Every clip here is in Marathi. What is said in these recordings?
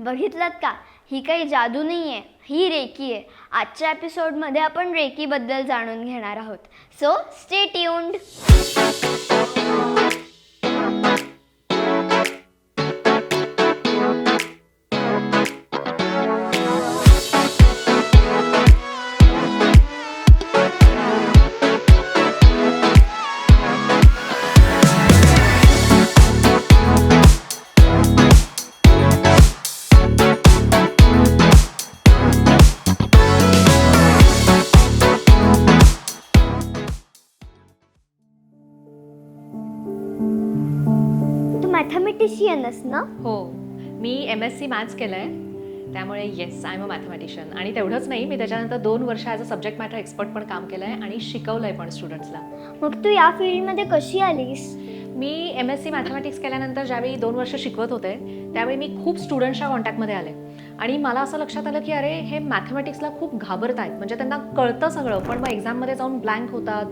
बघितलात का? ही काही जादू नाही आहे, ही रेकी आहे. आजच्या एपिसोडमध्ये आपण रेकीबद्दल जाणून घेणार आहोत. So stay tuned. तू मॅथमॅटिशियनच ना? हो, मी MSc मॅथ्स केलं आहे. त्यामुळे yes, I am a mathematician. आणि तेवढंच नाही, मी त्याच्यानंतर 2 वर्ष as a subject matter expert पण काम केलं आहे आणि शिकवलं आहे पण स्टुडंट्सला. मग तू या फील्डमध्ये कशी आलीस? मी MSc मॅथमॅटिक्स केल्यानंतर ज्यावेळी 2 वर्ष शिकवत होते त्यावेळी मी खूप स्टुडंट्सच्या कॉन्टॅक्टमध्ये आले आणि मला असं लक्षात आलं की अरे हे मॅथमॅटिक्सला खूप घाबरत आहेत. म्हणजे त्यांना कळतं सगळं, पण मग एक्झाममध्ये जाऊन ब्लँक होतात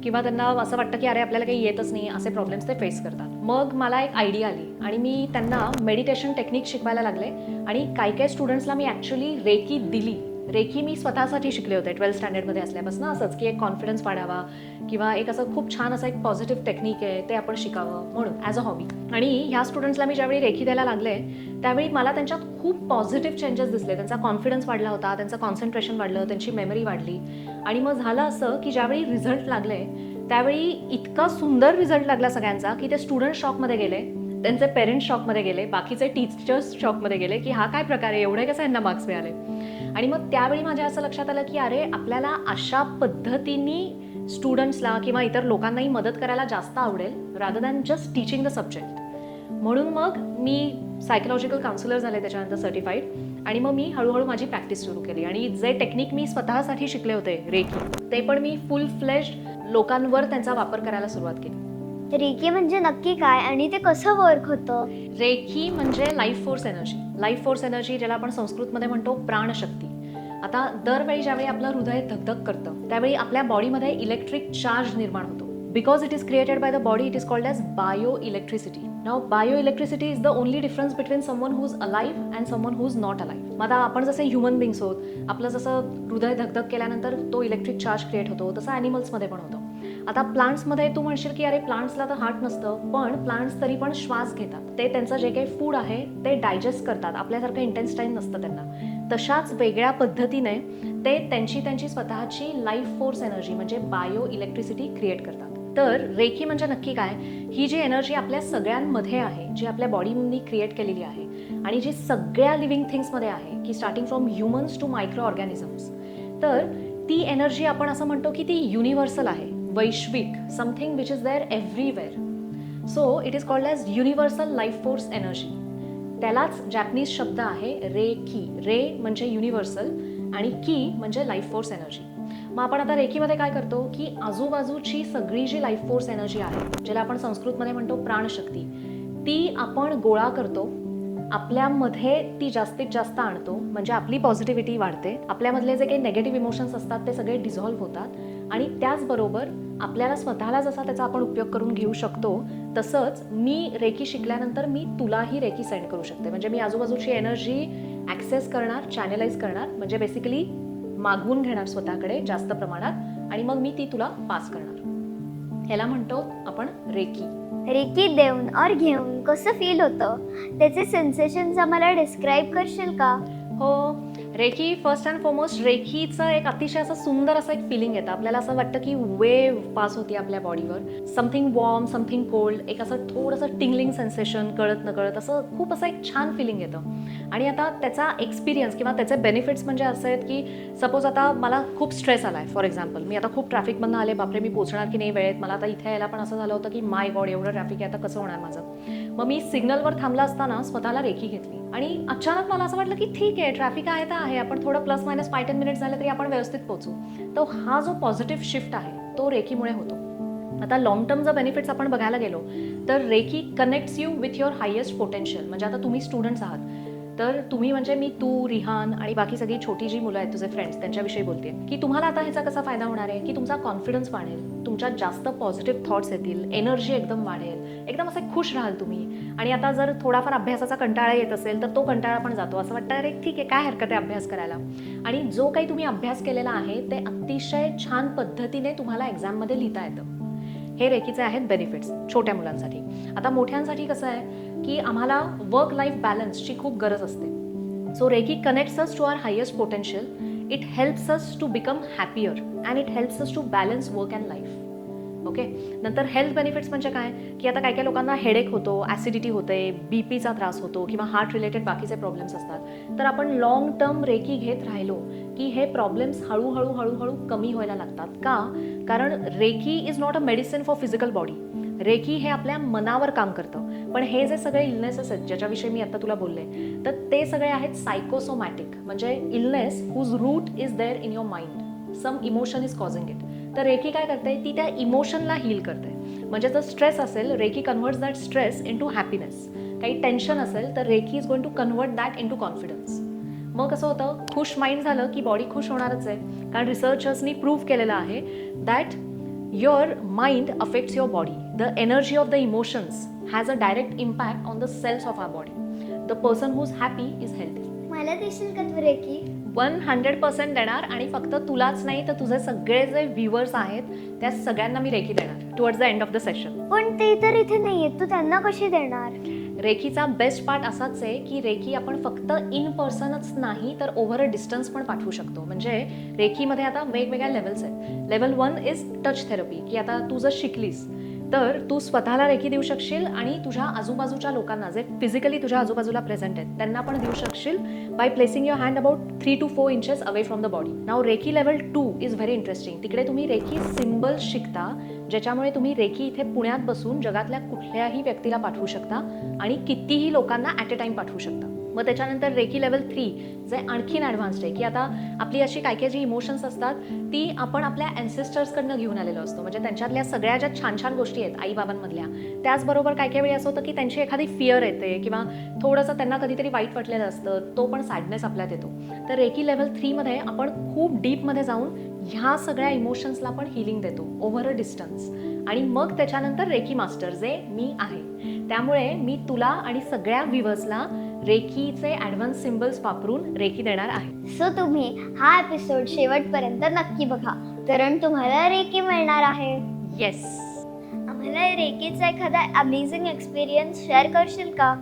किंवा त्यांना असं वाटतं की अरे आपल्याला काही येतच नाही, असे प्रॉब्लेम्स ते फेस करतात. मग मला एक आयडिया आली आणि मी त्यांना मेडिटेशन टेक्निक शिकवायला लागले आणि काही स्टुडंट्सला मी ॲक्च्युली रेकी दिली. रेकी मी स्वतःसाठी शिकले होते 12th स्टँडर्डमध्ये असल्यापासून, असंच की एक कॉन्फिडन्स वाढावा किंवा एक असं खूप छान असं एक पॉझिटिव्ह टेक्निक आहे ते आपण शिकावं म्हणून ॲज अ हॉबी. आणि ह्या स्टुडंट्सला मी ज्यावेळी रेकी द्यायला लागले त्यावेळी मला त्यांच्यात खूप पॉझिटिव्ह चेंजेस दिसले. त्यांचा कॉन्फिडन्स वाढला होता, त्यांचं कॉन्सन्ट्रेशन वाढलं, त्यांची मेमरी वाढली. आणि मग झालं असं की ज्यावेळी रिझल्ट लागले त्यावेळी इतका सुंदर रिझल्ट लागला सगळ्यांचा की ते स्टुडंट शॉकमध्ये गेले, त्यांचे पेरेंट्स शॉकमध्ये गेले, बाकीचे टीचर्स शॉकमध्ये गेले की हा काय प्रकार आहे, एवढे कसं यांना मार्क्स मिळाले. आणि मग त्यावेळी माझ्या असं लक्षात आलं की अरे आपल्याला अशा पद्धतीने स्टुडंट्सला किंवा इतर लोकांनाही मदत करायला जास्त आवडेल rather than just teaching the subject. म्हणून मग मी सायकोलॉजिकल काउन्सिलर झाले त्याच्यानंतर सर्टिफाईड. आणि मग मी हळूहळू माझी प्रॅक्टिस सुरू केली आणि जे टेक्निक मी स्वतःसाठी शिकले होते रेकी, ते पण मी फुल फ्लेज्ड लोकांवर त्यांचा वापर करायला सुरुवात केली. रेकी म्हणजे नक्की काय आणि ते कसं वर्क होतं? रेकी म्हणजे life force energy. Life force energy ज्याला आपण संस्कृतमध्ये म्हणतो प्राणशक्ती. आता दरवेळी ज्यावेळी आपलं हृदय धगधग करतं त्यावेळी आपल्या बॉडीमध्ये इलेक्ट्रिक चार्ज निर्माण होतो. Because it is created by the body, it is called as bio electricity. Now bio electricity is the only difference between someone who is alive and someone who is not alive. मग आता आपण जसे ह्युमन बिंग्स होत, आपलं जसं हृदय धगधग केल्यानंतर तो इलेक्ट्रिक चार्ज क्रिएट होतो, तसं ॲनिमल्समध्ये पण होतं. आता प्लांट्समध्ये तू म्हणशील की अरे प्लांट्सला तर हार्ट नसतं, पण प्लांट्स तरी पण श्वास घेतात. ते त्यांचं जे काही फूड आहे ते डायजेस्ट करतात. आपल्यासारखं इंटेन्स्टाईन नसतं त्यांना. तशाच वेगळ्या पद्धतीने ते त्यांची स्वतःची लाईफ फोर्स एनर्जी म्हणजे बायो इलेक्ट्रिसिटी क्रिएट करतात. तर रेकी म्हणजे नक्की काय? ही जी एनर्जी आपल्या सगळ्यांमध्ये आहे, जी आपल्या बॉडीनी क्रिएट केलेली आहे आणि जी सगळ्या लिव्हिंग थिंग्समध्ये आहे, की starting from humans to microorganisms, तर ती एनर्जी आपण असं म्हणतो की ती युनिव्हर्सल आहे, वैश्विक, something which is there everywhere. So it is called as universal life force energy. त्यालाच जॅपनीज शब्द आहे रेकी. रे म्हणजे युनिव्हर्सल आणि की म्हणजे लाईफ फोर्स एनर्जी. मग आपण आता रेकीमध्ये काय करतो की आजूबाजूची सगळी जी लाईफ फोर्स एनर्जी आहे, ज्याला आपण संस्कृतमध्ये म्हणतो प्राणशक्ती, ती आपण गोळा करतो, आपल्यामध्ये ती जास्तीत जास्त आणतो. म्हणजे आपली पॉझिटिव्हिटी वाढते, आपल्यामधले जे काही नेगेटिव्ह इमोशन्स असतात ते सगळे डिझॉल्व्ह होतात आणि त्याचबरोबर आपल्याला स्वतःला जसा त्याचा आपण उपयोग करून घेऊ शकतो तसंच मी रेकी शिकल्यानंतर मी तुलाही रेकी सेंड करू शकते. म्हणजे मी आजूबाजूची एनर्जी ॲक्सेस करणार, चॅनलाइज करणार, म्हणजे बेसिकली मागवून घेणार स्वतःकडे जास्त प्रमाणात आणि मग मी ती तुला पास करणार. ह्याला म्हणतो आपण रेकी. रेकी देऊन और घेऊन कसं फील होतं? त्याचे सेन्सेशन्स आम्हाला डिस्क्राईब करशील का? हो, रेकी फर्स्ट अँड फॉरमोस्ट रेकीचं एक अतिशय असं सुंदर असं एक फिलिंग येतं. आपल्याला असं वाटतं की वेव्ह पास होती आपल्या बॉडीवर, समथिंग वॉर्म, समथिंग कोल्ड, एक असं थोडंसं टिंगलिंग सेन्सेशन, कळत नकळत असं खूप असं एक छान फिलिंग येतं. आणि आता त्याचा एक्सपिरियन्स किंवा त्याचे बेनिफिट्स म्हणजे असे आहेत की सपोज आता मला खूप स्ट्रेस आला आहे, फॉर एक्झाम्पल मी आता खूप ट्रॅफिकमधनं आले, बापरे मी पोहोचणार की नाही वेळेत, मला आता इथे यायला पण असं झालं होतं की माय गॉड एवढं ट्रॅफिक आहे, आता कसं होणार माझं. मग मी सिग्नलवर थांबला असताना स्वतःला रेकी घेतली आणि अचानक मला असं वाटलं की ठीक आहे, ट्रॅफिक आहे तर आहे, आपण थोडं प्लस मायनस 5-10 मिनिट्स झाले तरी आपण व्यवस्थित पोहोचू. तर हा जो पॉझिटिव्ह शिफ्ट आहे तो रेकीमुळे होतो. आता लॉंग टर्म जर बेनिफिट्स आपण बघायला गेलो तर reiki connects you with your highest potential. म्हणजे आता तुम्ही स्टुडंट्स आहात तर तुम्ही म्हणजे मी, तू, रिहान आणि बाकी सगळी छोटी जी मुलं आहेत तुझे फ्रेंड्स त्यांच्याविषयी बोलते की तुम्हाला आता ह्याचा कसा फायदा होणार आहे की तुमचा कॉन्फिडन्स वाढेल, तुमच्यात जास्त पॉझिटिव्ह थॉट्स येतील, एनर्जी एकदम वाढेल, एकदम असे खुश राहाल तुम्ही. आणि आता जर थोडाफार अभ्यासाचा कंटाळा येत असेल तर तो कंटाळा पण जातो. असं वाटतं अरे ठीक आहे, काय हरकत आहे अभ्यास करायला. आणि जो काही तुम्ही अभ्यास केलेला आहे ते अतिशय छान पद्धतीने तुम्हाला एक्झाममध्ये लिहिता येतं. हे रेकीचे आहेत बेनिफिट्स छोट्या मुलांसाठी. आता मोठ्यांसाठी कसं आहे की आम्हाला वर्क लाईफ बॅलन्सची खूप गरज असते. So reiki connects us to our highest potential. It helps us to become happier and it helps us to balance work and life. Okay. नंतर हेल्थ बेनिफिट्स म्हणजे काय की आता काही काही लोकांना हेडेक होतो, ॲसिडिटी होते, बीपीचा त्रास होतो किंवा हार्ट रिलेटेड बाकीचे प्रॉब्लेम्स असतात. तर आपण लॉंग टर्म रेकी घेत राहिलो की हे प्रॉब्लेम्स हळूहळू हळूहळू कमी व्हायला लागतात. का? कारण reiki is not a medicine for physical body. Reiki हे आपल्या मनावर काम करतं. पण हे जे सगळे इलनेसेस आहेत ज्याच्याविषयी मी आता तुला बोलले, तर ते सगळे आहेत सायकोसोमॅटिक, म्हणजे illness whose root is there in your mind. Some emotion is causing it. तर रेकी काय करते, ती त्या इमोशनला हील करते. म्हणजे जर स्ट्रेस असेल, reiki converts that stress into happiness. काही टेन्शन असेल तर reiki is going to convert that into confidence. मग कसं होतं, खुश माइंड झालं की बॉडी खुश होणारच आहे. कारण रिसर्चर्सनी प्रूव्ह केलेलं आहे that your mind affects your body. The energy of the emotions has a direct impact on the cells of our body. The person who's happy is healthy. मला देशील का तू रेकी? 100% देणार. आणि फक्त तुलाच नाही तर तुझे सगळे जे व्ह्युअर्स आहेत त्या सगळ्यांना मी रेकी देणार towards the end of the session. पण ते तर इथे नाही आहेत, तू त्यांना कशी देणार? रेकीचा बेस्ट पार्ट असाच आहे की रेकी आपण फक्त इन पर्सनच नाही तर ओव्हर अ डिस्टन्स पण पाठवू शकतो. म्हणजे रेकीमध्ये आता वेगवेगळ्या लेवल्स आहेत. लेवल 1 इज टच थेरपी, की आता तू जर शिकलीस तर तू स्वतःला रेकी देऊ शकशील आणि तुझ्या आजूबाजूच्या लोकांना जे फिजिकली तुझ्या आजूबाजूला प्रेझेंट आहेत त्यांना पण देऊ शकशील by placing your hand about 3 to 4 inches away from the body. Now reiki level 2 is very interesting. तिकडे तुम्ही रेकी सिम्बल्स शिकता, ज्याच्यामुळे तुम्ही रेकी इथे पुण्यात बसून जगातल्या कुठल्याही व्यक्तीला पाठवू शकता आणि कितीही लोकांना ॲट अ टाइम पाठवू शकता. मग त्याच्यानंतर रेकी लेवल 3 जे आणखीन ॲडव्हान्स्ड आहे की आता आपली अशी काय काय जी इमोशन्स असतात ती आपण आपल्या अँसेस्टर्सकडनं घेऊन आलेलो असतो. म्हणजे त्यांच्यातल्या सगळ्या ज्या छान छान गोष्टी आहेत आईबाबांमधल्या, त्याचबरोबर काय काय वेळी असं होतं की त्यांची एखादी फिअर येते किंवा थोडंसं त्यांना कधीतरी वाईट वाटलेलं असतं, तो पण सॅडनेस आपल्यात येतो. तर रेकी लेवल 3 मध्ये आपण खूप डीपमध्ये जाऊन ह्या सगळ्या इमोशन्सला पण हिलिंग देतो ओव्हर अ डिस्टन्स. आणि मग त्याच्यानंतर रेकी मास्टर जे मी आहे. त्यामुळे मी तुला आणि सगळ्या व्ह्युअर्सला रेकीचे ॲडव्हान्स सिम्बल्स वापरून रेकी देणार आहे. सो तुम्ही हा एपिसोड शेवटपर्यंत नक्की बघा, कारण तुम्हाला रेकी मिळणार आहे. येस. आम्हाला रेकीचा एखादा अमेझिंग एक्सपिरियन्स शेअर करशील का?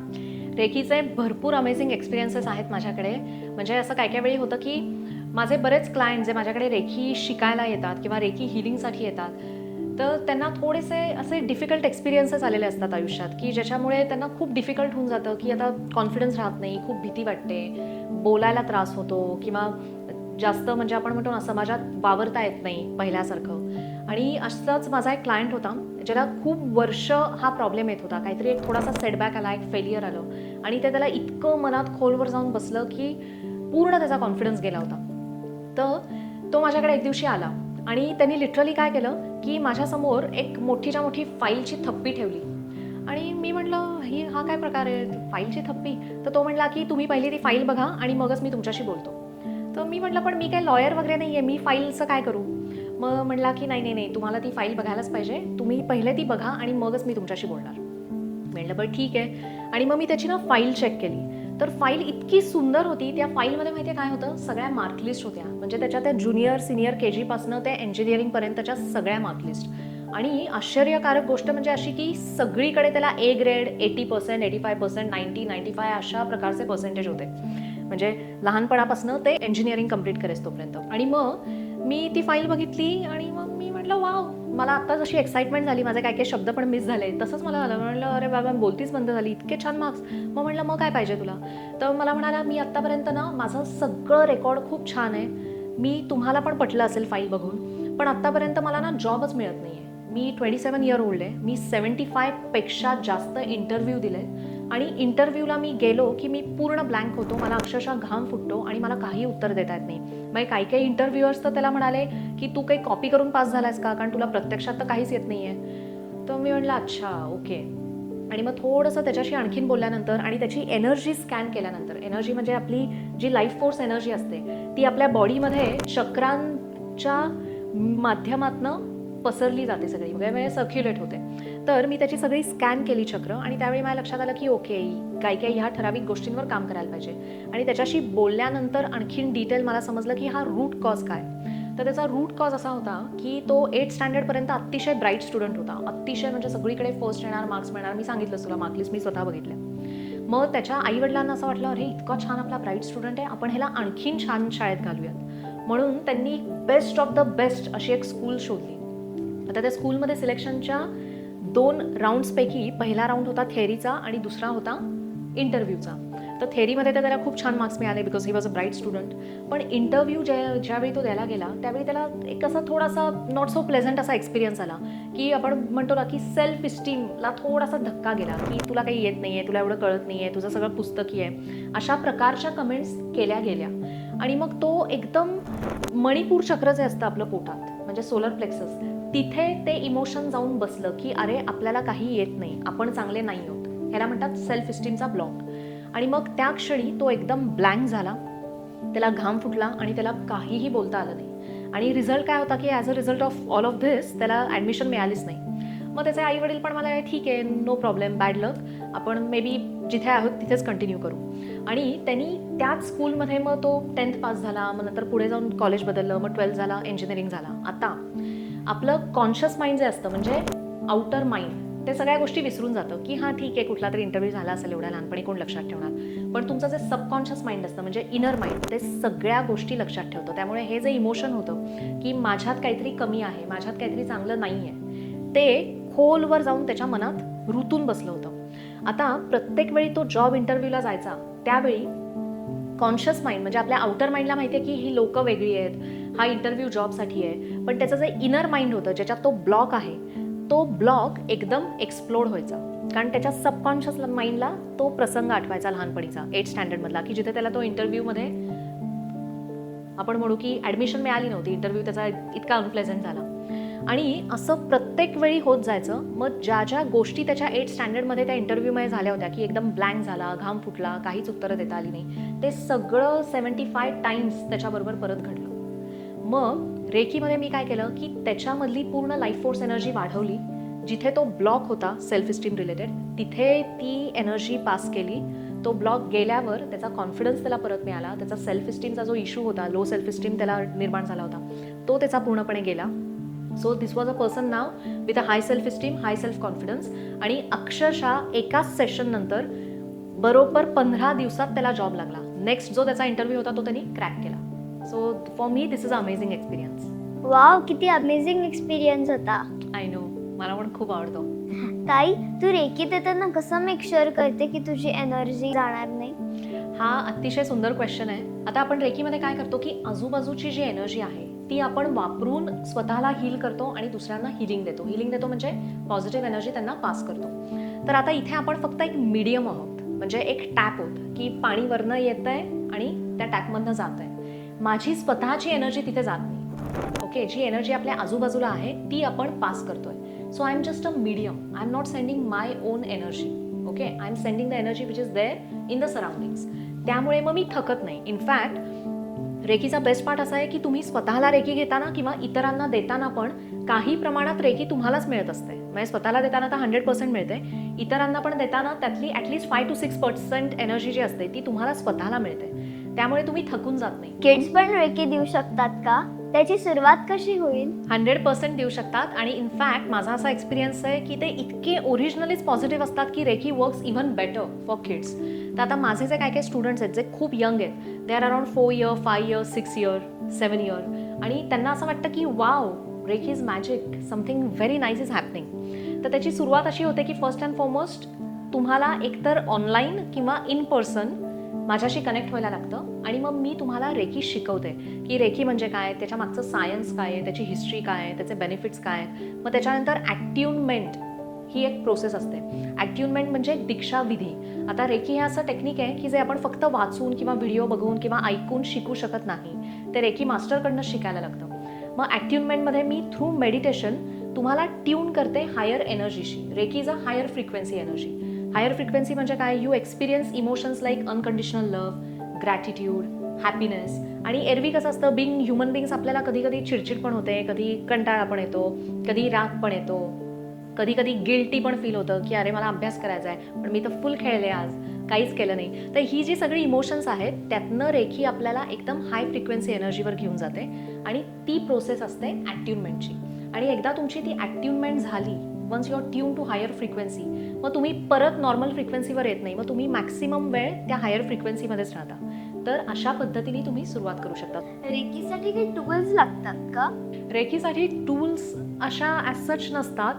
रेकीचे भरपूर अमेझिंग एक्सपिरियन्सेस आहेत माझ्याकडे. म्हणजे असं काय काय वेळी होतं की माझे बरेच क्लायंट जे माझ्याकडे रेकी शिकायला येतात किंवा रेकी हिलिंगसाठी येतात, तर त्यांना थोडेसे असे डिफिकल्ट एक्सपिरियन्सेस आलेले असतात आयुष्यात की ज्याच्यामुळे त्यांना खूप डिफिकल्ट होऊन जातं की आता कॉन्फिडन्स राहत नाही, खूप भीती वाटते, बोलायला त्रास होतो किंवा जास्त म्हणजे आपण म्हणतो ना समाजात वावरता येत नाही पहिल्यासारखं. आणि असाच माझा एक क्लायंट होता ज्याला खूप वर्ष हा प्रॉब्लेम येत होता. काहीतरी एक थोडासा सेटबॅक आला, एक फेलियर आलं आणि ते त्याला इतकं मनात खोलवर जाऊन बसलं की पूर्ण त्याचा कॉन्फिडन्स गेला होता. तर तो माझ्याकडे एक दिवशी आला आणि त्यांनी लिटरली काय केलं की माझ्यासमोर एक मोठीच्या मोठी फाईलची थप्पी ठेवली. आणि मी म्हटलं हा काय प्रकार आहे, फाईलची थप्पी? तर तो म्हटला की तुम्ही पहिली ती फाईल बघा आणि मगच मी तुमच्याशी बोलतो. तर मी म्हटलं पण मी काय लॉयर वगैरे नाही आहे, मी फाईलचं काय करू? मग म्हटला की नाही नाही नाही, तुम्हाला ती फाईल बघायलाच पाहिजे, तुम्ही पहिले ती बघा आणि मगच मी तुमच्याशी बोलणार. म्हटलं बरं ठीक आहे. आणि मग मी त्याची फाईल चेक केली. तर फाईल इतकी सुंदर होती. त्या फाईलमध्ये माहिती आहे काय होतं, सगळ्या मार्कलिस्ट होत्या. म्हणजे त्याच्या त्या ज्युनियर सिनियर KG पासनं ते इंजिनिअरिंगपर्यंतच्या सगळ्या मार्कलिस्ट. आणि आश्चर्यकारक गोष्ट म्हणजे अशी की सगळीकडे त्याला A ग्रेड, 80%, 85%, 90, 95 अशा प्रकारचे पर्सेंटेज होते. म्हणजे लहानपणापासून ते इंजिनिअरिंग कंप्लीट करेस तोपर्यंत. आणि मग मी ती फाईल बघितली आणि मग मी म्हटलं वाव, मला आत्ता जशी एक्साइटमेंट झाली, माझे काय काय शब्द पण मिस झाले, तसंच मला आलं. म्हटलं अरे बाबा बोलतीच बंद झाली, इतके छान मार्क्स. मग म्हटलं मग काय पाहिजे तुला? तर मला म्हणाला मी आत्तापर्यंत ना माझं सगळं रेकॉर्ड खूप छान आहे, मी तुम्हाला पण पटलं असेल फाईल बघून, पण आत्तापर्यंत मला ना जॉबच मिळत नाही आहे. मी 27 year old आहे, मी 75 पेक्षा जास्त इंटरव्ह्यू दिले आणि इंटरव्ह्यूला मी गेलो की मी पूर्ण ब्लँक होतो, मला अक्षरशः घाम फुटतो आणि मला काही उत्तर देता येत नाही. मग काही काही इंटरव्ह्युअर्स तर त्याला म्हणाले की तू काही कॉपी करून पास झालायस का, कारण तुला प्रत्यक्षात तर काहीच येत नाही आहे. तर मी म्हटलं अच्छा ओके. आणि मग थोडंसं त्याच्याशी आणखीन बोलल्यानंतर आणि त्याची एनर्जी स्कॅन केल्यानंतर, एनर्जी म्हणजे आपली जी लाईफ फोर्स एनर्जी असते ती आपल्या बॉडीमध्ये चक्रांच्या माध्यमातनं पसरली जाते, सगळी म्हणजे सर्क्युलेट होते. तर मी त्याची सगळी स्कॅन केली चक्र आणि त्यावेळी माझ्या लक्षात आलं की ओके, काही ह्या ठराविक गोष्टींवर काम करायला पाहिजे. आणि त्याच्याशी बोलल्यानंतर आणखीन डिटेल मला समजलं की हा रूट कॉज काय. तर त्याचा रूट कॉज असा होता की तो 8th स्टँडर्डपर्यंत अतिशय ब्राईट स्टुडंट होता, अतिशय म्हणजे सगळीकडे फर्स्ट येणार, मार्क्स मिळणार. मी सांगितलं तुला मार्कलिस्ट मी स्वतः बघितल्या. मग त्याच्या आईवडिलांना असं वाटलं, अरे इतका छान आपला ब्राईट स्टुडंट आहे, आपण ह्याला आणखीन छान शाळेत घालूयात. म्हणून त्यांनी बेस्ट ऑफ द बेस्ट अशी एक स्कूल शोधली. आता त्या स्कूलमध्ये सिलेक्शनच्या 2 राऊंड्सपैकी पहिला राऊंड होता थेअरीचा आणि दुसरा होता इंटरव्ह्यूचा. तर थेअरीमध्ये तर त्याला खूप छान मार्क्स मिळाले because he was a bright student. पण इंटरव्ह्यू ज्यावेळी तो द्यायला गेला त्यावेळी त्याला एक असा थोडासा नॉट सो प्लेझंट असा एक्सपिरियन्स आला की आपण म्हणतो ना की सेल्फ इस्टीमला थोडासा धक्का गेला की तुला काही येत नाही आहे, तुला एवढं कळत नाही आहे, तुझं सगळं पुस्तकी आहे, अशा प्रकारच्या कमेंट्स केल्या गेल्या. आणि मग तो एकदम मणिपूर चक्र जे असतं आपलं पोटात म्हणजे सोलर प्लेक्सस, तिथे ते इमोशन जाऊन बसलं की अरे आपल्याला काही येत नाही, आपण चांगले नाही आहोत. ह्याला म्हणतात सेल्फ इस्टीमचा ब्लॉक. आणि मग त्या क्षणी तो एकदम ब्लँक झाला, त्याला घाम फुटला आणि त्याला काहीही बोलता आलं नाही. आणि रिझल्ट काय होता की as a result of all of this त्याला ॲडमिशन मिळालीच नाही. मग त्याचे आई वडील पण मला ठीक आहे, नो प्रॉब्लेम, बॅड लक, आपण मे बी जिथे आहोत तिथेच कंटिन्यू करू. आणि त्यांनी त्याच स्कूलमध्ये मग तो 10th पास झाला, मग नंतर पुढे जाऊन कॉलेज बदललं, मग 12th झाला, इंजिनिअरिंग झाला. आता आपलं कॉन्शियस माइंड जे असतं म्हणजे आउटर माइंड ते सगळ्या गोष्टी विसरून जातं की हां ठीक आहे, कुठला तरी इंटरव्ह्यू झाला असेल एवढ्या लहानपणी, कोण लक्षात ठेवणार. पण तुमचं जे सबकॉन्शियस माइंड असतं म्हणजे इनर माइंड ते सगळ्या गोष्टी लक्षात ठेवतं. त्यामुळे हे जे इमोशन होतं की माझ्यात काहीतरी कमी आहे, माझ्यात काहीतरी चांगलं नाही आहे, ते खोलवर जाऊन त्याच्या मनात रुतून बसलं होतं. आता प्रत्येक वेळी तो जॉब इंटरव्ह्यूला जायचा त्यावेळी कॉन्शियस माइंड म्हणजे आपल्या आउटर माइंडला माहिती आहे की ही लोकं वेगळी आहेत, हा इंटरव्ह्यू जॉबसाठी आहे. पण त्याचं जे इनर माइंड होतं ज्याच्यात तो ब्लॉक आहे, तो ब्लॉक एकदम एक्सप्लोड व्हायचा. कारण त्याच्या सबकॉन्शियस माइंडला तो प्रसंग आठवायचा लहानपणीचा 8th स्टँडर्डमधला की जिथे त्याला तो इंटरव्ह्यूमध्ये आपण म्हणू की ॲडमिशन मिळाली नव्हती, इंटरव्ह्यू त्याचा इतका अनप्लेझंट झाला. आणि असं प्रत्येक वेळी होत जायचं. मग ज्या गोष्टी त्याच्या 8th स्टँडर्डमध्ये त्या इंटरव्ह्यूमध्ये झाल्या होत्या की एकदम ब्लँक झाला, घाम फुटला, काहीच उत्तरं देता आली नाही, ते सगळं 75 टाइम्स त्याच्याबरोबर परत घडलं. मग रेकीमध्ये मी काय केलं की त्याच्यामधली पूर्ण लाईफ फोर्स एनर्जी वाढवली. जिथे तो ब्लॉक होता सेल्फ इस्टीम रिलेटेड तिथे ती एनर्जी पास केली. तो ब्लॉक गेल्यावर त्याचा कॉन्फिडन्स त्याला परत मिळाला. त्याचा सेल्फ इस्टीमचा जो इश्यू होता, लो सेल्फ इस्टीम त्याला निर्माण झाला होता, तो त्याचा पूर्णपणे गेला. So this was a person now with a high self esteem, high self confidence. आणि अक्षरशः एकाच सेशन नंतर बरोबर 15 दिवसात त्याला जॉब लागला. नेक्स्ट जो त्याचा इंटरव्ह्यू होता तो त्यांनी क्रॅक केला. So for me this is a amazing experience. Wow, किती अमेझिंग एक्सपिरियन्स होता. आय नो, मला पण खूप आवडतो. ताई, तू रेकी देताना कसं मेक शुअर करते की तुझी एनर्जी जाणार नाही? हा अतिशय सुंदर क्वेश्चन आहे. आता आपण रेकीमध्ये काय करतो की आजूबाजूची जी एनर्जी आहे ती आपण वापरून स्वतःला हील करतो आणि दुसऱ्यांना हिलिंग देतो. हिलिंग देतो म्हणजे पॉझिटिव्ह एनर्जी त्यांना पास करतो. तर आता इथे आपण फक्त एक मीडियम आहोत, म्हणजे एक टॅप आहोत की पाणी वरनं येत आहे आणि त्या टॅपमधनं जात आहे. माझी स्वतःची एनर्जी तिथे जात नाही. ओके, जी एनर्जी आपल्या आजूबाजूला आहे ती आपण पास करतोय. So I am just a medium. I am not sending my own energy. Okay, I am sending the energy which is there in the surroundings. त्यामुळे मग मी थकत नाही. इनफॅक्ट रेकीचा बेस्ट पार्ट असा आहे की तुम्ही स्वतःला रेकी घेताना किंवा इतरांना देताना पण काही प्रमाणात रेकी तुम्हालाच मिळत असते. म्हणजे स्वतःला देताना तर 100% मिळते, इतरांना पण देताना त्यातली ॲटलिस्ट 5 to 6% एनर्जी जी असते ती तुम्हाला स्वतःला मिळते. त्यामुळे तुम्ही थकून जात नाही. किड्स पण रेकी देऊ शकतात का? त्याची सुरुवात कशी होईल? 100% देऊ शकतात. आणि इनफॅक्ट माझा असा एक्सपिरियन्स आहे की ते इतके ओरिजिनलीच पॉझिटिव्ह असतात की reiki works even better for kids. तर आता माझे जे काय स्टुडंट्स आहेत जे खूप यंग आहेत, they are around 4 year, 5 year, 6 year, 7 year, आणि त्यांना असं वाटतं की wow, reiki is magic, something very nice is happening. तर त्याची सुरुवात अशी होते की फर्स्ट अँड फॉरमोस्ट तुम्हाला एकतर ऑनलाईन किंवा इन पर्सन माझ्याशी कनेक्ट व्हायला लागतं. आणि मग मी तुम्हाला रेकी शिकवते की रेकी म्हणजे काय, त्याच्या मागचं सायन्स काय आहे, त्याची हिस्ट्री काय आहे, त्याचे बेनिफिट्स काय आहेत. मग त्याच्यानंतर ॲट्ट्यूनमेंट ही एक प्रोसेस असते. ॲट्ट्यूनमेंट म्हणजे दीक्षाविधी. आता रेकी हे असं टेक्निक आहे की जे आपण फक्त वाचून किंवा व्हिडिओ बघून किंवा ऐकून शिकू शकत नाही. ते रेकी मास्टरकडनं शिकायला लागतं. मग ॲट्ट्यूनमेंटमध्ये मी थ्रू मेडिटेशन तुम्हाला ट्यून करते हायर एनर्जीशी. Reiki is a higher frequency energy. Higher frequency म्हणजे काय? You experience emotions like unconditional love, gratitude, happiness. आणि एरवी कसं असतं, बिंग ह्युमन बिंग्स आपल्याला कधी कधी चिडचिड पण होते, कधी कंटाळा पण येतो, कधी राग पण येतो, कधी कधी गिल्टी पण फील होतं की अरे मला अभ्यास करायचा आहे पण मी तर फुल खेळले, आज काहीच केलं नाही. तर ही जी सगळी इमोशन्स आहेत त्यातनं रेकी आपल्याला एकदम हाय फ्रिक्वेन्सी एनर्जीवर घेऊन जाते आणि ती प्रोसेस असते ॲट्युनमेंटची. आणि एकदा तुमची ती ॲट्युनमेंट झाली, once you are tune to higher frequency, मग तुम्ही परत नॉर्मल फ्रिक्वेन्सीवर येत नाही, मग तुम्ही मॅक्सिमम वेळ त्या हायर फ्रिक्वेन्सीमध्येच राहता. तर अशा पद्धतीने तुम्ही सुरुवात करू शकता. रेकीसाठी काही टूल्स लागतात का? रेकीसाठी टूल्स अशा ॲज सच नसतात,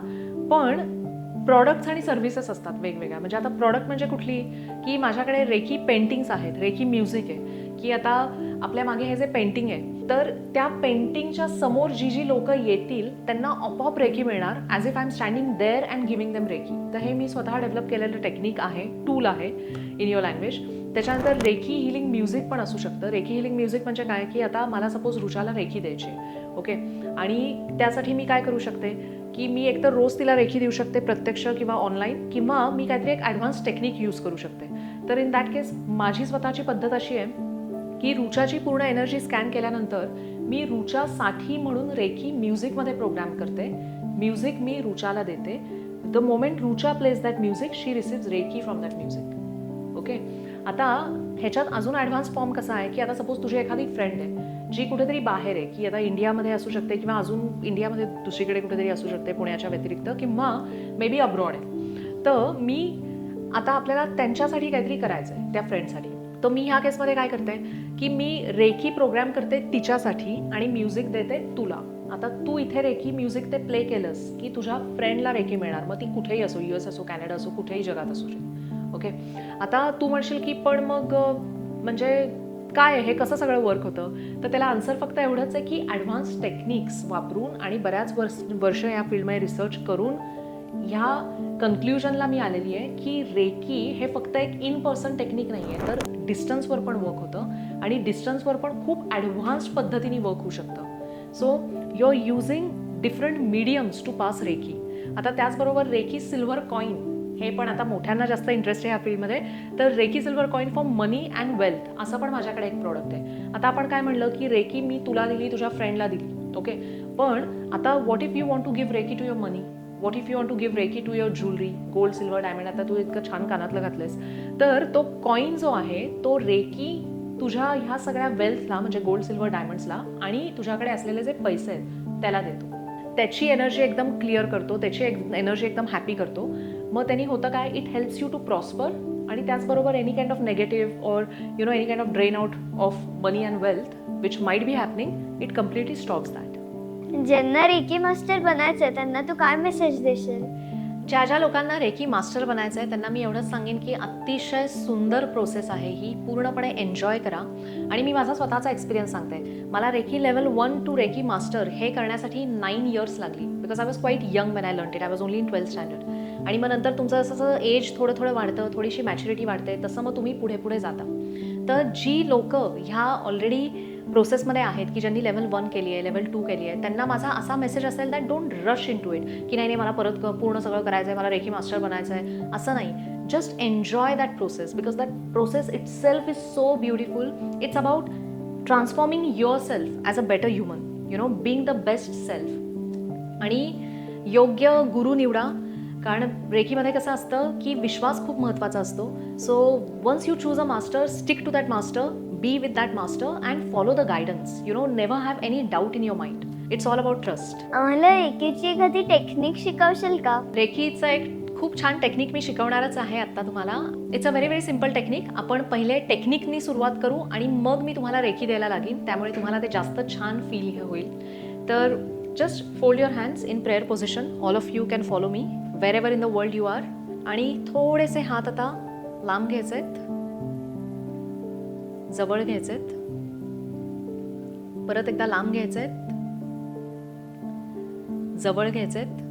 पण प्रॉडक्ट्स आणि सर्व्हिसेस असतात वेगवेगळ्या. म्हणजे आता प्रॉडक्ट म्हणजे कुठली, की माझ्याकडे रेकी पेंटिंग्स आहेत, रेकी म्युझिक आहे, की आता आपल्या मागे हे जे पेंटिंग आहे तर त्या पेंटिंगच्या समोर जी लोकं येतील त्यांना आपोआप रेकी मिळणार, as if I am standing there and giving them reiki. तर हे मी स्वतः डेव्हलप केलेलं टेक्निक आहे, टूल आहे इन युअर लँग्वेज. त्याच्यानंतर रेकी हिलिंग म्युझिक पण असू शकतं. रेकी हिलिंग म्युझिक म्हणजे काय, की आता मला सपोज रुचाला रेकी द्यायची, ओके, आणि त्यासाठी मी काय करू शकते की मी एकतर रोज तिला रेखी देऊ शकते प्रत्यक्ष किंवा ऑनलाईन, किंवा मी काहीतरी एक ॲडव्हान्स टेक्निक यूज करू शकते. तर इन दॅट केस माझी स्वतःची पद्धत अशी आहे की रुचाची पूर्ण एनर्जी स्कॅन केल्यानंतर मी रुचासाठी म्हणून रेखी म्युझिकमध्ये प्रोग्राम करते. म्युझिक मी रुचाला देते. The moment Rucha plays that music, she receives reiki from that music. Okay. आता ह्याच्यात अजून ॲडव्हान्स फॉर्म कसा आहे की आता सपोज तुझी एखादी फ्रेंड आहे जी कुठेतरी बाहेर आहे, की आता इंडियामध्ये असू शकते किंवा अजून इंडियामध्ये दुसरीकडे कुठेतरी असू शकते पुण्याच्या व्यतिरिक्त, किंवा मे बी अब्रॉड आहे. तर मी आता आपल्याला त्यांच्यासाठी काहीतरी करायचं आहे त्या फ्रेंडसाठी. तर मी ह्या केसमध्ये काय करते की मी रेकी प्रोग्राम करते तिच्यासाठी आणि म्युझिक देते तुला. आता तू इथे रेकी म्युझिक ते प्ले केलंस की तुझ्या फ्रेंडला रेकी मिळणार, मग ती कुठेही असो, US असो, कॅनडा असो, कुठेही जगात असू शकते. ओके. आता तू म्हणशील की पण मग म्हणजे काय हे कसं सगळं वर्क होतं, तर त्याला आन्सर फक्त एवढंच आहे की ॲडव्हान्स टेक्निक्स वापरून आणि बऱ्याच वर्ष या फील्डमध्ये रिसर्च करून ह्या कन्क्ल्युजनला मी आलेली आहे की रेकी हे फक्त एक इन पर्सन टेक्निक नाही आहे, तर डिस्टन्सवर पण वर्क होतं आणि डिस्टन्सवर पण खूप ॲडव्हान्स्ड पद्धतीने वर्क होऊ शकतं. So you are using different mediums to pass reiki. आता त्याचबरोबर रेकी सिल्वर कॉईन, हे पण आता मोठ्यांना जास्त इंटरेस्ट आहे ह्या फील्डमध्ये, तर reiki silver coin for money and wealth असं पण माझ्याकडे एक प्रोडक्ट आहे. आता आपण काय म्हणलं की रेकी मी तुला दिली, तुझ्या फ्रेंडला दिली, ओके, पण आता what if you want to give reiki to your money, what if you want to give reiki to your jewellery, gold, silver, diamond. आता तू इतकं छान कानातलं घातलंस, तर तो कॉईन जो आहे तो रेकी तुझ्या ह्या सगळ्या वेल्थला, म्हणजे गोल्ड, सिल्वर, डायमंड्सला आणि तुझ्याकडे असलेले जे पैसे आहेत त्याला देतो. त्याची एनर्जी एकदम क्लिअर करतो, त्याची एनर्जी एकदम हॅपी करतो. मग त्यांनी होतं काय, it helps you to prosper. आणि त्याचबरोबर any kind of negative or any kind of drain out of money and wealth which might be happening, it completely stops that. ज्यांना रेकी मास्टर बनायचं आहे त्यांना तू काय मेसेज देशील? ज्या लोकांना रेकी मास्टर बनायचं आहे त्यांना मी एवढंच सांगेन की अतिशय सुंदर प्रोसेस आहे ही, पूर्णपणे एन्जॉय करा. आणि मी माझा स्वतःचा एक्सपिरियन्स सांगते. मला reiki level 1 to reiki master हे करण्यासाठी 9 इयर्स लागली, because I was quite young when I learn it. I was only in 12th standard. आणि मग नंतर तुमचं जसं एज थोडं वाढतं, थोडीशी मॅच्युरिटी वाढते, तसं मग तुम्ही पुढे जाता. तर जी लोकं ह्या ऑलरेडी प्रोसेसमध्ये आहेत की ज्यांनी लेवल 1 केली आहे, लेवल 2 केली आहे, त्यांना माझा असा मेसेज असेल that don't rush into it, की नाही मला परत पूर्ण सगळं करायचं आहे, मला रेकी मास्टर बनायचं आहे, असं नाही. Just enjoy that process, because that process it self is so beautiful. It's about transforming your self as a better human, being the best self. आणि योग्य गुरु निवडा, कारण रेकीमध्ये कसं असतं की विश्वास खूप महत्त्वाचा असतो. So once you choose a master, stick to that master, be with that master and follow the guidance. Never have any doubt in your mind. It's all about trust. आम्हाला रेकीची एखादी टेक्निक शिकवशील का? रेकीचं एक खूप छान टेक्निक मी शिकवणारच आहे आता तुम्हाला. It's a very simple technique. आपण पहिले टेक्निकनी सुरुवात करू आणि मग मी तुम्हाला रेकी द्यायला लागेन, त्यामुळे तुम्हाला ते जास्त छान फील होईल. तर just fold your hands in prayer position. All of you can follow me wherever in the world you are. आणि थोडेसे हात आता लांब घ्यायचे आहेत, जवळ घ्यायचेत, परत एकदा लांब घ्यायचेत, जवळ घ्यायचेत.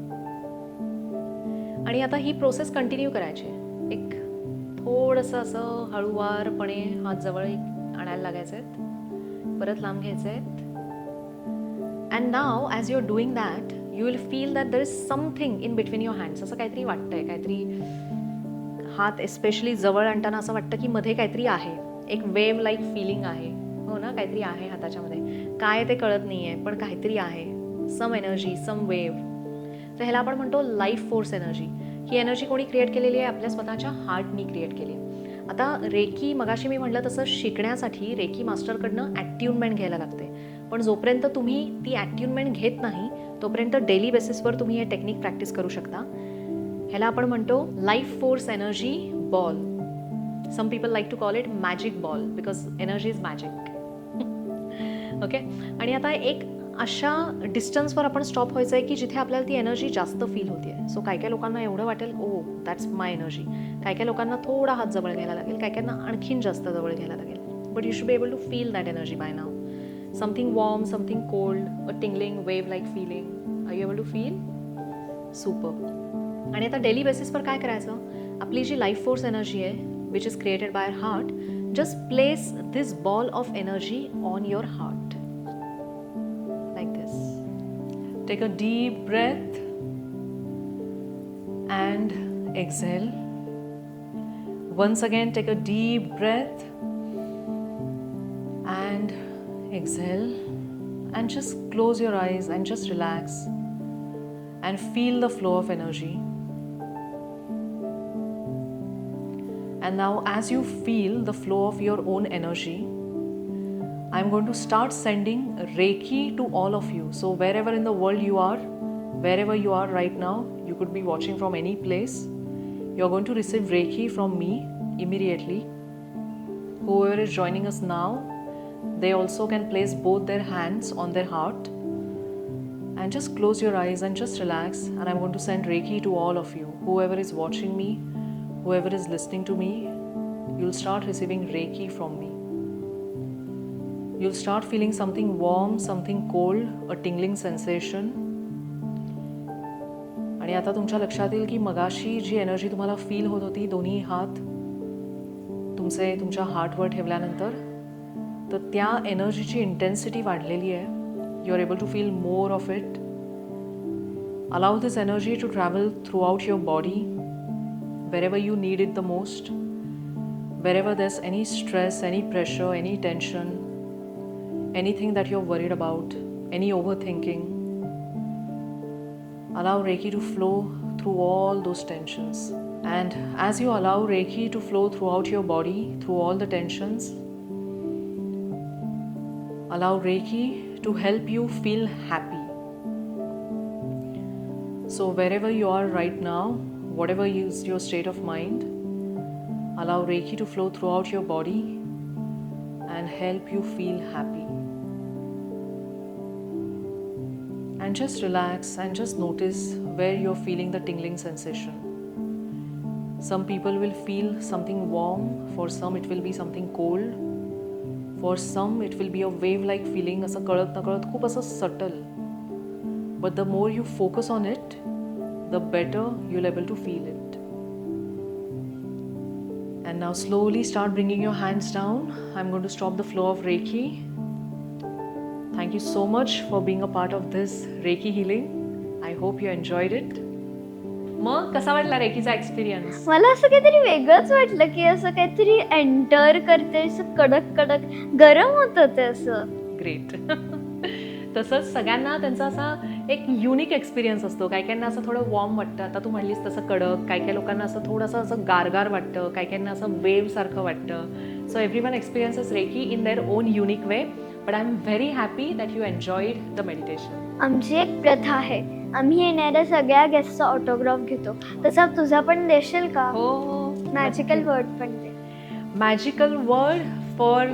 आणि आता ही प्रोसेस कंटिन्यू करायची. एक थोडंसं असं हळूवारपणे हात जवळ आणायला लागायचेत, परत लांब घ्यायचेत. And now as you are doing that you will feel that there is something in between your hands. असं काहीतरी वाटतंय, काहीतरी हात एस्पेशली जवळ आणताना असं वाटतं की मध्ये काहीतरी आहे, एक वेव लाईक फिलिंग आहे. हो ना, काहीतरी आहे हाताच्यामध्ये, काय ते कळत नाही आहे पण काहीतरी आहे, सम एनर्जी, सम वेव. तर ह्याला आपण म्हणतो लाईफ फोर्स एनर्जी. ही एनर्जी कोणी क्रिएट केलेली आहे? आपल्या स्वतःच्या हार्टनी क्रिएट केली आहे. आता रेकी, मगाशी मी म्हटलं तसं, शिकण्यासाठी रेकी मास्टरकडनं ॲट्युनमेंट घ्यायला लागते. पण जोपर्यंत तुम्ही ती ॲट्युनमेंट घेत नाही तोपर्यंत डेली बेसिसवर तुम्ही हे टेक्निक प्रॅक्टिस करू शकता. ह्याला आपण म्हणतो life force energy ball. Some people like to call it magic ball because energy is magic. Okay. आणि आता एक अशा डिस्टन्सवर आपण स्टॉप व्हायचं आहे की जिथे आपल्याला ती एनर्जी जास्त फील होते आहे. सो काय काय लोकांना एवढं वाटेल, ओ दॅट्स माय एनर्जी. काय काय लोकांना थोडा हात जवळ घ्यायला लागेल, काय कायना आणखीन जास्त जवळ घ्यायला लागेल. But you should be able to feel that energy by now. Something warm, something cold, a tingling wave like feeling. Are you able to feel? Super. आणि आता डेली बेसिसवर काय करायचं, आपली जी लाईफ फोर्स एनर्जी आहे which is created by heart, just place this ball of energy on your heart like this. Take a deep breath and exhale. Once again, take a deep breath and exhale, and just close your eyes and just relax and feel the flow of energy. And now as you feel the flow of your own energy, I'm going to start sending Reiki to all of you. So wherever in the world you are, wherever you are right now, you could be watching from any place, you're going to receive Reiki from me immediately. Whoever is joining us now, they also can place both their hands on their heart and just close your eyes and just relax, and I'm going to send Reiki to all of you. Whoever is watching me, whoever is listening to me, you'll start receiving Reiki from me. You'll start feeling something warm, something cold, a tingling sensation. आणि आता तुमच्या लक्षात येईल की मगाशी जी एनर्जी तुम्हाला फील होत होती, दोन्ही हात तुमच्या हार्टवर ठेवल्यानंतर, तर त्या एनर्जीची इंटेन्सिटी वाढलेली आहे. You are able to feel more of it. Allow this energy to travel throughout your body, wherever you need it the most, wherever there's any stress, any pressure, any tension, anything that you're worried about, any overthinking, allow Reiki to flow through all those tensions. And as you allow Reiki to flow throughout your body, through all the tensions, allow Reiki to help you feel happy. So wherever you are right now, whatever is your state of mind, allow Reiki to flow throughout your body and help you feel happy. And just relax and just notice where you're feeling the tingling sensation. Some people will feel something warm, for some it will be something cold, for some it will be a wave-like feeling, असं कळत नकळत, खूप असं subtle. But the more you focus on it, the better you'll able to feel it. And now slowly start bringing your hands down. I'm going to stop the flow of Reiki. Thank you so much for being a part of this Reiki healing. I hope you enjoyed it. मग कसा वाटला रेकीचा एक्सपिरियन्स? मला असं काहीतरी वेगळंच वाटलं की असं काहीतरी एंटर करते, असं कडक कडक गरम होतं ते असं. ग्रेट. तसंच सगळ्यांना त्यांचा असा एक युनिक एक्सपिरियन्स असतो. काही काहींना असं थोडं वॉर्म वाटतं, आता तू म्हणलीस तसं कडक, काही काही लोकांना असं थोडंसं असं गारगार वाटतं, काही काहींना असं वेवसारखं वाटतं. So everyone experiences reiki in their own unique way. But I am very happy that you enjoyed the meditation. आमची एक प्रथा आहे, आम्ही येणाऱ्या सगळ्या गेस्टचा ऑटोग्राफ घेतो. तसा तुझा पण देशील का? हो. मॅजिकल वर्ड पण दे. Magical word for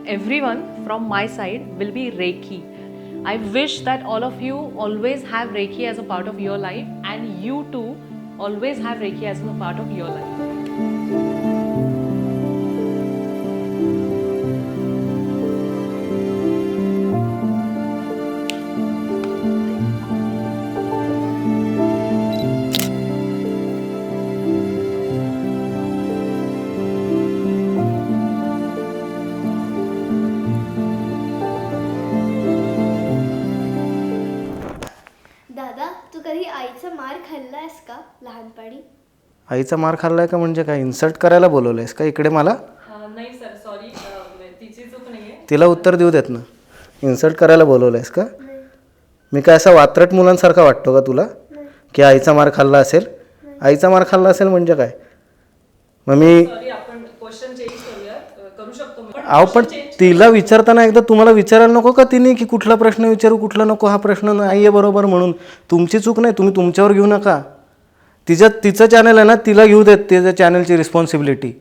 everyone from my side will be reiki. I wish that all of you always have Reiki as a part of your life, and you too always have Reiki as a part of your life. दादा, खाल्लायस का लहानपणी? आईचा मार खाल्लाय का म्हणजे काय, इन्सल्ट करायला बोलवलंयस का इकडे मला? नाही सर सॉरी, तिची चूक नाहीये. तिला उत्तर देऊ देत ना. इन्सल्ट करायला बोलवलंयस का? मी काय असा वात्रट मुलांसारखा वाटतो का तुला की आईचा मार खाल्ला असेल? आईचा मार खाल्ला असेल म्हणजे काय? मग मी सॉरी, आपण क्वेश्चन चेंज करूयात, करू शकतो. अहो पण तिला विचारताना एकदा तुम्हाला विचारायला नको का तिने की कुठला प्रश्न विचारू कुठला नको? हा प्रश्न नाही आहे बरोबर म्हणून. तुमची चूक नाही, तुम्ही तुमच्यावर घेऊ नका. तिचं चॅनल आहे ना, तिला घेऊ देत त्याच्या चॅनलची रिस्पॉन्सिबिलिटी.